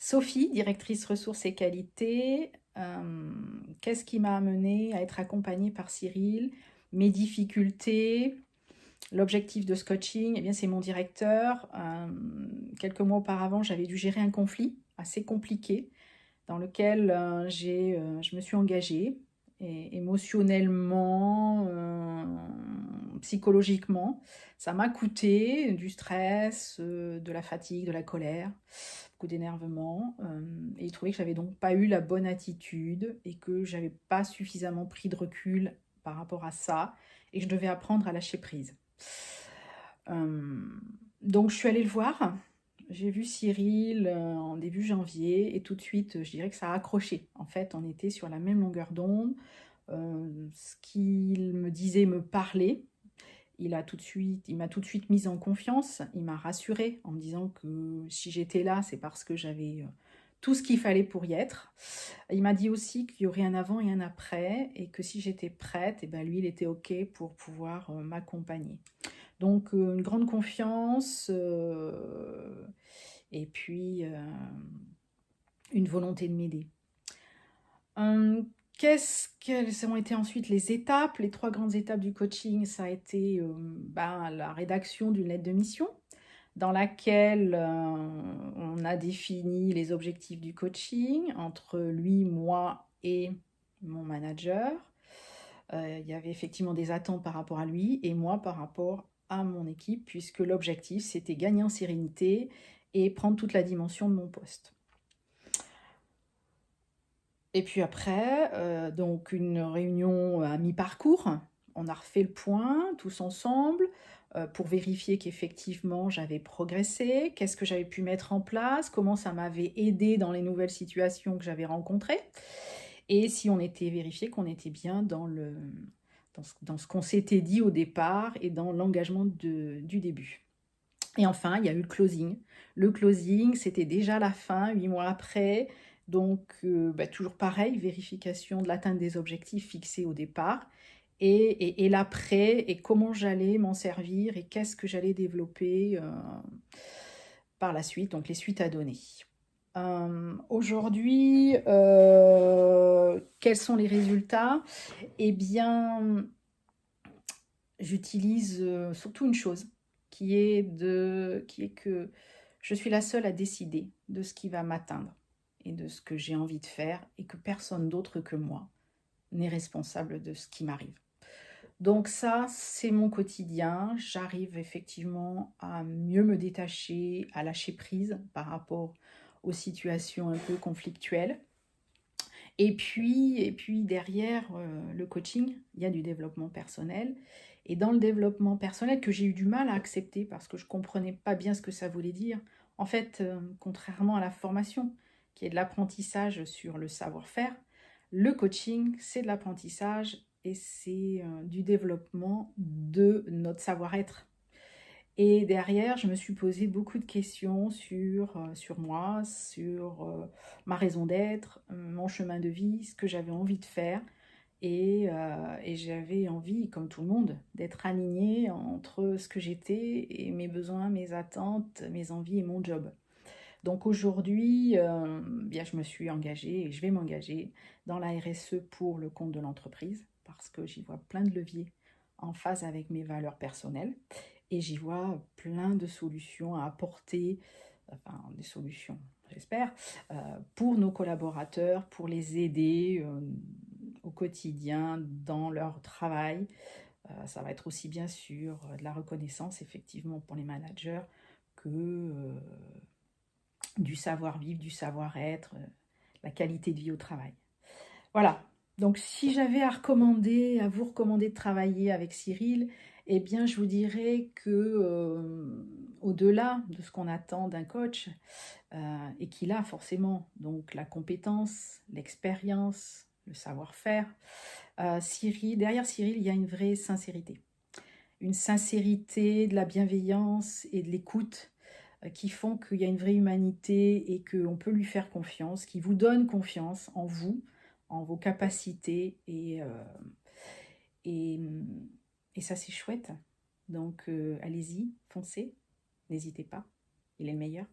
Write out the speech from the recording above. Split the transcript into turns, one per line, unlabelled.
Sophie, directrice ressources et qualité. Qu'est-ce qui m'a amenée à être accompagnée par Cyril? Mes difficultés, l'objectif de ce coaching, eh bien, c'est mon directeur. Quelques mois auparavant, j'avais dû gérer un conflit assez compliqué dans lequel je me suis engagée émotionnellement, psychologiquement. Ça m'a coûté du stress, de la fatigue, de la colère, beaucoup d'énervement. Et il trouvait que j'avais donc pas eu la bonne attitude et que j'avais pas suffisamment pris de recul par rapport à ça et que je devais apprendre à lâcher prise. Donc je suis allée le voir. J'ai vu Cyril en début janvier et tout de suite, je dirais que ça a accroché. En fait, on était sur la même longueur d'onde. Ce qu'il me disait me parlait. Il m'a tout de suite mise en confiance. Il m'a rassurée en me disant que si j'étais là, c'est parce que j'avais tout ce qu'il fallait pour y être. Il m'a dit aussi qu'il y aurait un avant et un après et que si j'étais prête, et ben lui, il était OK pour pouvoir m'accompagner. Donc, une grande confiance et puis une volonté de m'aider. Quelles ont été ensuite les étapes? Les 3 grandes étapes du coaching, ça a été la rédaction d'une lettre de mission dans laquelle on a défini les objectifs du coaching entre lui, moi et mon manager. Il y avait effectivement des attentes par rapport à lui et moi par rapport à mon équipe, puisque l'objectif c'était gagner en sérénité et prendre toute la dimension de mon poste. Et puis après, donc une réunion à mi-parcours, on a refait le point tous ensemble pour vérifier qu'effectivement j'avais progressé, qu'est-ce que j'avais pu mettre en place, comment ça m'avait aidé dans les nouvelles situations que j'avais rencontrées, et si on était vérifié qu'on était bien dans ce qu'on s'était dit au départ et dans l'engagement du début. Et enfin, il y a eu le closing. Le closing, c'était déjà la fin, 8 mois après. Donc, toujours pareil, vérification de l'atteinte des objectifs fixés au départ. Et l'après, et comment j'allais m'en servir, et qu'est-ce que j'allais développer par la suite, donc les suites à donner. Aujourd'hui, quels sont les résultats? Eh bien, j'utilise surtout une chose, qui est que je suis la seule à décider de ce qui va m'atteindre et de ce que j'ai envie de faire et que personne d'autre que moi n'est responsable de ce qui m'arrive. Donc ça, c'est mon quotidien. J'arrive effectivement à mieux me détacher, à lâcher prise par rapport aux situations un peu conflictuelles. Et puis derrière le coaching, il y a du développement personnel. Et dans le développement personnel que j'ai eu du mal à accepter parce que je ne comprenais pas bien ce que ça voulait dire. En fait, contrairement à la formation, qui est de l'apprentissage sur le savoir-faire, le coaching, c'est de l'apprentissage et c'est du développement de notre savoir-être. Et derrière, je me suis posé beaucoup de questions sur moi, sur ma raison d'être, mon chemin de vie, ce que j'avais envie de faire. Et j'avais envie, comme tout le monde, d'être alignée entre ce que j'étais et mes besoins, mes attentes, mes envies et mon job. Donc aujourd'hui, bien, je me suis engagée et je vais m'engager dans la RSE pour le compte de l'entreprise parce que j'y vois plein de leviers en phase avec mes valeurs personnelles et j'y vois plein de solutions à apporter, enfin des solutions, j'espère, pour nos collaborateurs, pour les aider au quotidien dans leur travail. Ça va être aussi bien sûr de la reconnaissance effectivement pour les managers que du savoir-vivre, du savoir-être, la qualité de vie au travail. Voilà. Donc, si j'avais à vous recommander de travailler avec Cyril, eh bien, je vous dirais que, au-delà de ce qu'on attend d'un coach, et qu'il a forcément donc la compétence, l'expérience, le savoir-faire, derrière Cyril, il y a une vraie sincérité. Une sincérité, de la bienveillance et de l'écoute qui font qu'il y a une vraie humanité et qu'on peut lui faire confiance, qui vous donne confiance en vous, en vos capacités et, et ça c'est chouette. Donc allez-y, foncez, n'hésitez pas, il est le meilleur.